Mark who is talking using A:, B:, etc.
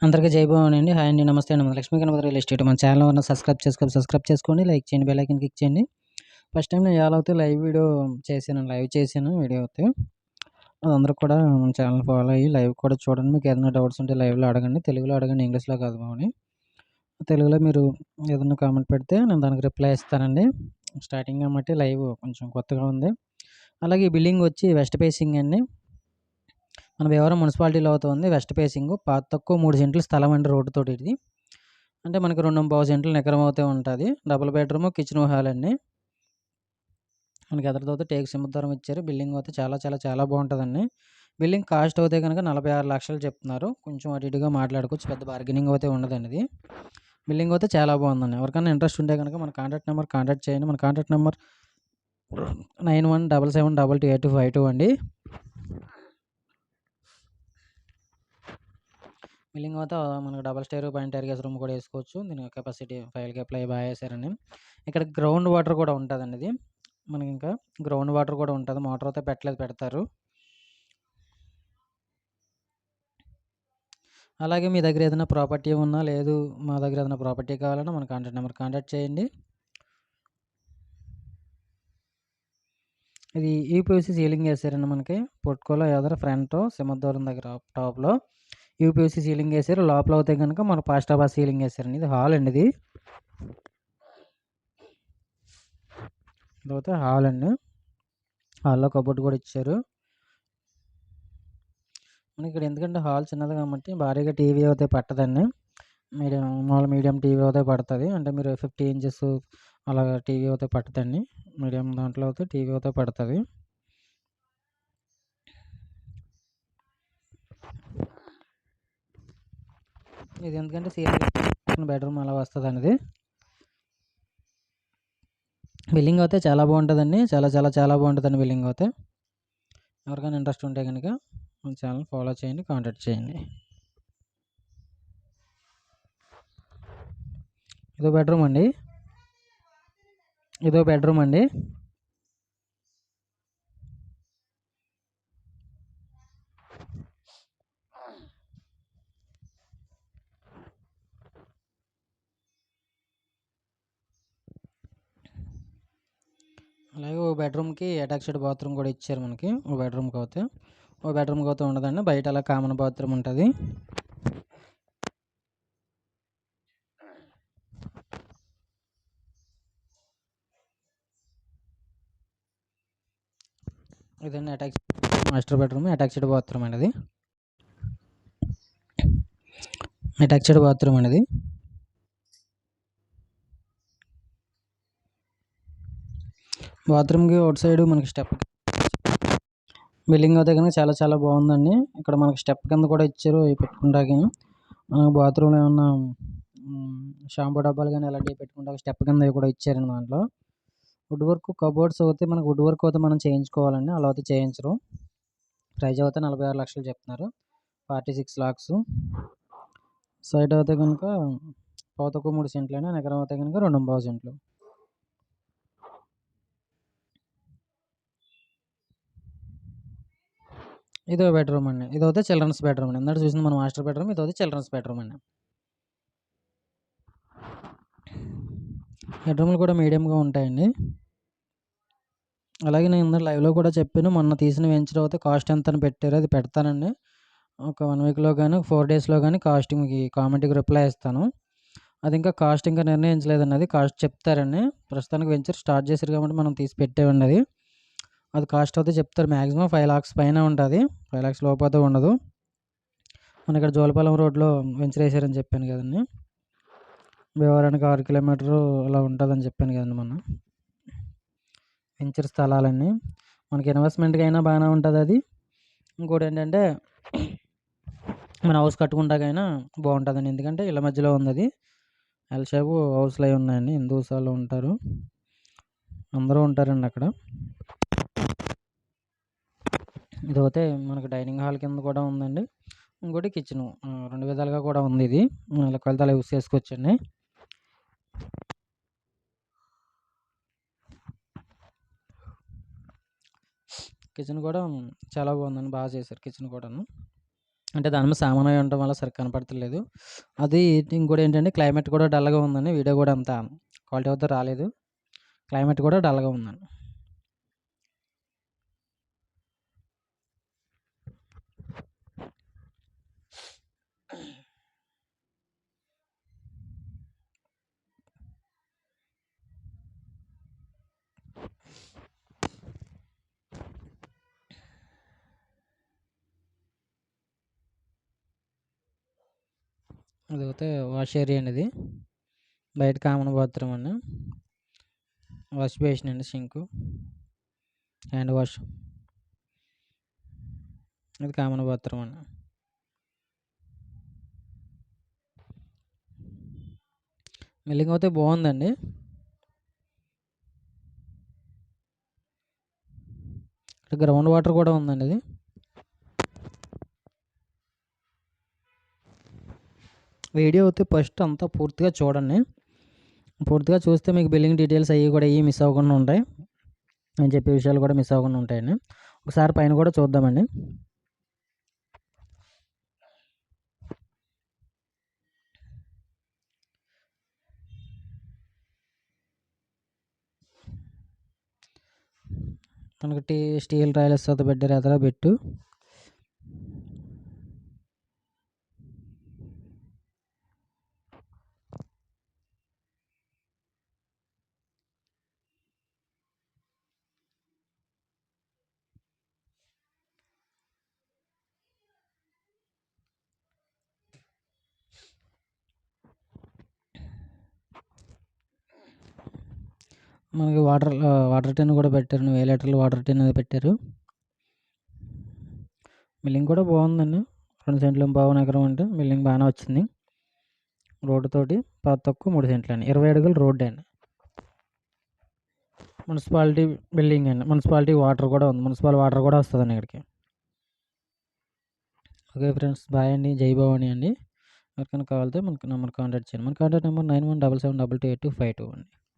A: అందరికీ జై భవాని అండి. హాయ్ అండి, నమస్తే అండి. మన లక్ష్మీ గణపతి రియల్ ఎస్టేట్ మన ఛానల్ ఉన్న సబ్స్క్రైబ్ చేసుకోండి, లైక్ చేయండి, బెల్ ఐకాన్ క్లిక్ చేయండి. ఫస్ట్ టైం నేను ఇవాళ అయితే లైవ్ చేశాను వీడియో అయితే. అది అందరూ కూడా మన ఛానల్ ఫాలో అయ్యి లైవ్ కూడా చూడండి. మీకు ఏదైనా డౌట్స్ ఉంటే లైవ్లో అడగండి, తెలుగులో అడగండి, ఇంగ్లీష్లో కాదు బాగుని. తెలుగులో మీరు ఏదైనా కామెంట్ పెడితే నేను దానికి రిప్లై ఇస్తానండి. స్టార్టింగ్ కాబట్టి లైవ్ కొంచెం కొత్తగా ఉంది. అలాగే ఈ బిల్డింగ్ వచ్చి వెస్ట్ ఫేసింగ్ అండి. మన భీమవరం మున్సిపాలిటీలో అవుతుంది. వెస్ట్ ఫేసింగ్ తక్కువ 3 సెంట్లు స్థలం అండి రోడ్డు తోటి. ఇది అంటే మనకి 2.25 సెంట్లు ఎకరం అవుతే ఉంటుంది. డబుల్ బెడ్రూమ్, కిచెన్, హాల్ అండి. మనకి ఎదురుతో టేకు సింహద్వారం ఇచ్చారు. బిల్డింగ్ అయితే చాలా చాలా చాలా బాగుంటుందండి. బిల్డింగ్ కాస్ట్ అయితే కనుక 46 లక్షలు చెప్తున్నారు. కొంచెం అటు ఇటుగా మాట్లాడుకోవచ్చు, పెద్ద బార్గెనింగ్ అయితే ఉండదండి. ఇది బిల్డింగ్ అయితే చాలా బాగుందండి. ఎవరికైనా ఇంట్రెస్ట్ ఉంటే కనుక మన కాంటాక్ట్ చేయండి. మన కాంటాక్ట్ నెంబర్ 9177722852 అండి. బిల్డింగ్ అయితే మనకు డబల్ స్టేర్ పాయింట్ టెర్గేస్ రూమ్ కూడా వేసుకోవచ్చు. దీని కెపాసిటీ 5 అప్లై బాగా వేసారండి. ఇక్కడ గ్రౌండ్ వాటర్ కూడా ఉంటుందండి. ఇది మనకి ఇంకా గ్రౌండ్ వాటర్ కూడా ఉంటుంది. మోటార్ అయితే పెడతారు. అలాగే మీ దగ్గర ఏదైనా ప్రాపర్టీ ఉన్నా, లేదు మా దగ్గర ఏదైనా ప్రాపర్టీ కావాలన్నా మన కాంటాక్ట్ నెంబర్ కాంటాక్ట్ చేయండి. ఇది యూపీవీసీ సీలింగ్ వేసారండి. మనకి పొట్టుకోలో ఎదర ఫ్రంట్ సింహద్వారం దగ్గర టాప్లో యూపీవీసీ సీలింగ్ వేసారు. లోపల అయితే కనుక మన పాస్టాబా సీలింగ్ వేసారండి. ఇది హాల్ అండి. ఇదైతే హాల్ అండి. హాల్లో కబోర్డ్ కూడా ఇచ్చారు. మనకి ఇక్కడ ఎందుకంటే హాల్ చిన్నది కాబట్టి భారీగా టీవీ అయితే పట్టదండి. మీడియం టీవీ అయితే పడుతుంది. అంటే మీరు 50 ఇంచెస్ అలాగా టీవీ అయితే పట్టదండి. మీడియం దాంట్లో అయితే టీవీ అయితే పడుతుంది. ఇది ఎందుకంటే సీలింగ్ బెడ్రూమ్ అలా వస్తుంది అనేది. బిల్డింగ్ అయితే చాలా బాగుంటుందండి. చాలా చాలా చాలా బాగుంటుందండి బిల్డింగ్ అయితే. ఎవరికైనా ఇంట్రెస్ట్ ఉంటే కనుక మన ఛానల్ ఫాలో చేయండి, కాంటాక్ట్ చేయండి. ఇదో బెడ్రూమ్ అండి. అలాగే ఓ బెడ్రూమ్కి అటాచ్డ్ బాత్రూమ్ కూడా ఇచ్చారు మనకి. ఓ బెడ్రూమ్కి అయితే ఉండదండి. బయట అలా కామన్ బాత్రూమ్ ఉంటుంది. ఇదండి మాస్టర్ బెడ్రూమ్, అటాచ్డ్ బాత్రూమ్ అనేది. బాత్రూమ్కి అవుట్ సైడ్ మనకి స్టెప్. బిల్డింగ్ అయితే కనుక చాలా చాలా బాగుందండి. ఇక్కడ మనకి స్టెప్ కింద కూడా ఇచ్చారు పెట్టుకుంటాకి. బాత్రూమ్లో ఏమన్నా షాంపూ డబ్బాలు కానీ అలాంటివి పెట్టుకుంటా స్టెప్ కింద కూడా ఇచ్చారండి. దాంట్లో వుడ్ వర్క్ కబోర్డ్స్ అయితే మనకు వుడ్ వర్క్ అయితే మనం చేయించుకోవాలండి. అలా అయితే చేయించరు. ప్రైజ్ అయితే 46 లక్షలు చెప్తున్నారు. 46 లాక్స్. సైడ్ అయితే కనుక తక్కువ 3 సెంట్లైనా, ఎకరం అయితే కనుక 2.25 సెంట్లు. ఇదో బెడ్రూమ్ అండి. ఇదైతే చిల్డ్రన్స్ బెడ్రూమ్ అండి. అందరూ చూసింది మన మాస్టర్ బెడ్రూమ్. ఇదైతే చిల్డ్రన్స్ బెడ్రూమ్ అండి. బెడ్రూమ్లు కూడా మీడియంగా ఉంటాయండి. అలాగే నేను ఇందాక లైవ్లో కూడా చెప్పాను. మొన్న తీసిన వెంచర్ అయితే కాస్ట్ ఎంత అని పెట్టారు. అది పెడతానండి. ఒక 1 వీక్లో కానీ 4 డేస్లో కానీ కామెంట్కి రిప్లై ఇస్తాను. అది ఇంకా కాస్ట్ ఇంకా నిర్ణయించలేదండి. అది కాస్ట్ చెప్తారండి. ప్రస్తుతానికి వెంచర్ స్టార్ట్ చేశారు కాబట్టి మనం తీసి పెట్టేవండి. అది కాస్ట్ అయితే చెప్తారు. మ్యాక్సిమం 5 lakhs పైన ఉంటుంది. 5 lakhs లోపు అయితే ఉండదు. మన ఇక్కడ జోలపాలెం రోడ్లో వెంచర్ వేసారని చెప్పాను కదండి. భీమవరానికి 6 కిలోమీటర్లు అలా ఉంటుందని చెప్పాను కదండి మొన్న. వెంచర్ స్థలాలన్నీ మనకి ఇన్వెస్ట్మెంట్కి అయినా బాగానే ఉంటుంది. అది ఇంకోటి ఏంటంటే మన హౌస్ కట్టుకుంటాకైనా బాగుంటుందండి. ఎందుకంటే ఇళ్ళ మధ్యలో ఉంది. అది ఎల్ షేప్ హౌస్లు అవి ఉన్నాయండి. హిందూస్ వాళ్ళు ఉంటారు, అందరూ ఉంటారండి అక్కడ. ఇదైతే మనకు డైనింగ్ హాల్ కింద కూడా ఉందండి. ఇంకోటి కిచెన్ 2 విధాలుగా కూడా ఉంది. ఇది కొలతలు యూస్ చేసుకోవచ్చండి. కిచెన్ కూడా చాలా బాగుందండి. బాగా చేశారు కిచెన్ కూడాను. అంటే దాని మీద సామాను అయి ఉండటం వల్ల సరిగ్గా కనపడతలేదు. అది ఇంకోటి ఏంటంటే క్లైమేట్ కూడా డల్‌గా ఉందండి. వీడియో కూడా అంత క్వాలిటీ అయితే రాలేదు. క్లైమేట్ కూడా డల్‌గా ఉందండి. అదైతే వాష్ ఏరియా అండి ఇది. బయట కామన్ బాత్రూమ్ అండి. వాష్ బేసిన్ అండి, సింకు, హ్యాండ్ వాష్. ఇది కామన్ బాత్రూమ్ అండి. బిల్డింగ్ అయితే బాగుందండి. ఇక్కడ గ్రౌండ్ వాటర్ కూడా ఉందండి ఇది. వీడియో అయితే ఫస్ట్ అంతా పూర్తిగా చూడండి. పూర్తిగా చూస్తే మీకు బిల్డింగ్ డీటెయిల్స్ అవి కూడా ఏవి మిస్ అవ్వకుండా ఉంటాయి. నేను చెప్పే విషయాలు కూడా మిస్ అవ్వకుండా ఉంటాయండి. ఒకసారి పైన కూడా చూద్దామండి. మనకి స్టీల్ టైల్స్ అయితే పెట్టారు ఎదర పెట్టు. మనకి వాటర్ టిన్ కూడా పెట్టారు. 1000 లీటర్ల వాటర్ టిన్ అది పెట్టారు. బిల్డింగ్ కూడా బాగుందండి. 2 సెంట్లు పావు ఎకరం అంటే బిల్డింగ్ బాగానే వచ్చింది. రోడ్డు తోటి తక్కువ 3 సెంట్లు అండి. 20 అడుగులు రోడ్డు అండి. మున్సిపాలిటీ బిల్డింగ్ అండి. మున్సిపాలిటీ వాటర్ కూడా ఉంది. మున్సిపల్ వాటర్ కూడా వస్తుందండి ఇక్కడికి. ఓకే ఫ్రెండ్స్, బాయ్ అండి. జై భవాని అండి. ఎవరికైనా కావాలితే మనకు నెంబర్ కాంటాక్ట్ చేయండి. మన కాంటాక్ట్ నెంబర్ 9177728252 అండి.